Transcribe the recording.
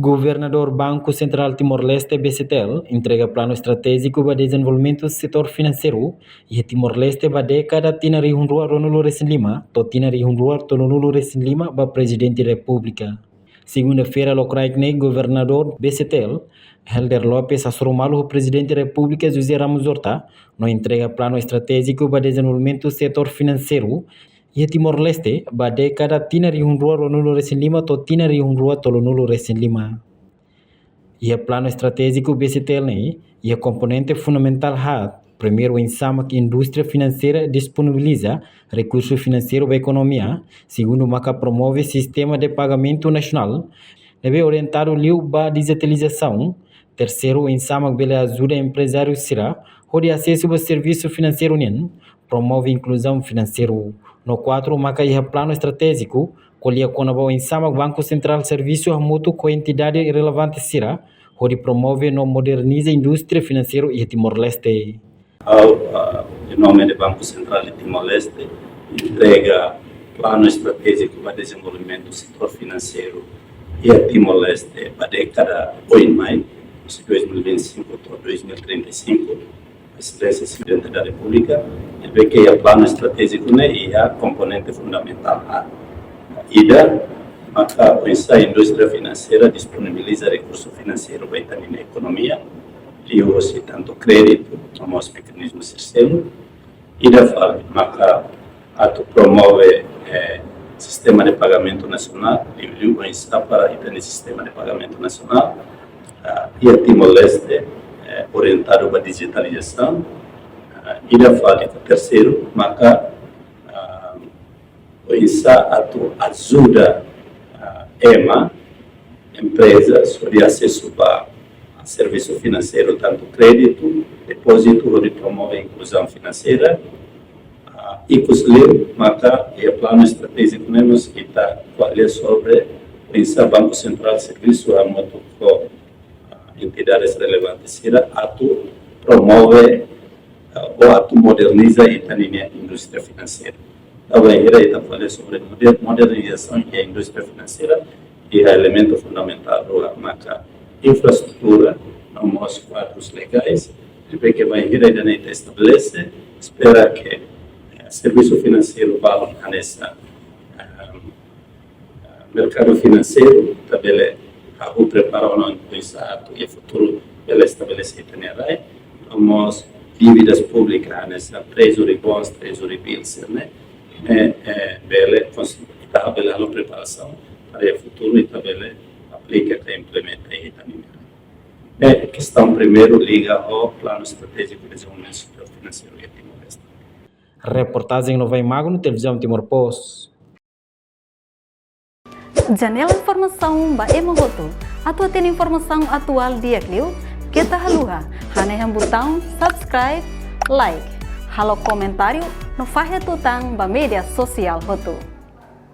Governador Banco Central Timor-Leste BCTL entrega plano estratégico para desenvolvimento do setor financeiro e Timor-Leste para década tina rihunrua Ronaldo Resin Lima, to tina rihunrua Tonolulu Resin Lima para Presidente da República. Segunda-feira, Locraikne, Governador BCTL, Helder Lopes Asromalu, o Presidente da República José Ramos Horta, não entrega plano estratégico para desenvolvimento do setor financeiro e Timor-Leste, ba década tina rihunrua Ronaldo Resin Lima, to tina rihunrua Tolonulu Resin Lima. E o plano estratégico BCTL e a componente fundamental primeiro ensama que a indústria financeira disponibiliza recursos financeiros para a economia, segundo maca promove sistema de pagamento nacional, deve orientar o liu para a digitalização, terceiro ensama que ajuda empresários será onde acesso ao serviço financeiro promove inclusão financeira. No 4, maca e plano estratégico, colhia com o ensama Banco Central Serviço Remoto com entidade relevante será onde promove no moderniza a indústria financeira e Timor-Leste. Em nome do Banco Central de Timor-Leste, entrega plano estratégico para desenvolvimento do setor financeiro e a Timor-Leste para a década 2025 a 2035, Presidência Presidente da República, e vê que o plano estratégico e a componente fundamental a IDA, a indústria financeira disponibiliza recursos financeiros para a economia, liu-se tanto crédito como os mecanismos terceiros, IDA fala, promove sistema de pagamento nacional, liu está para o sistema de pagamento nacional, e a Timor-Leste orientado para a digitalização, IDA fala que terceiro, ajuda EMA, empresas de acesso para serviço financeiro, tanto crédito, depósito, onde promove a inclusão financeira, e que e o plano estratégico que está falando sobre o Banco Central Serviço Remoto com entidades relevantes, promove ou moderniza a indústria financeira. Também está falando sobre modernização da indústria financeira e o elemento fundamental da infraestrutura, nos quadros legais, que vai estabelecer, espera que o serviço financeiro vá nesse mercado financeiro, também o preparar o e o futuro ele estabelecer também, temos dívidas públicas nessa treasury bonds, treasury bills, né? Bele está a preparação para o futuro e também aplica e implementa aí também. A questão primeiro liga ao plano estratégico de desenvolvimento financeiro e Timor-Leste. Reportagem no Vai Magno, televisão Timor-Post. Janela informação ba Emogoto. Atua tem informação atual dia Clio. Kita haluha, haneham botão subscribe, like, halo comentário no Fahia Tutang ba media sosial Hotu.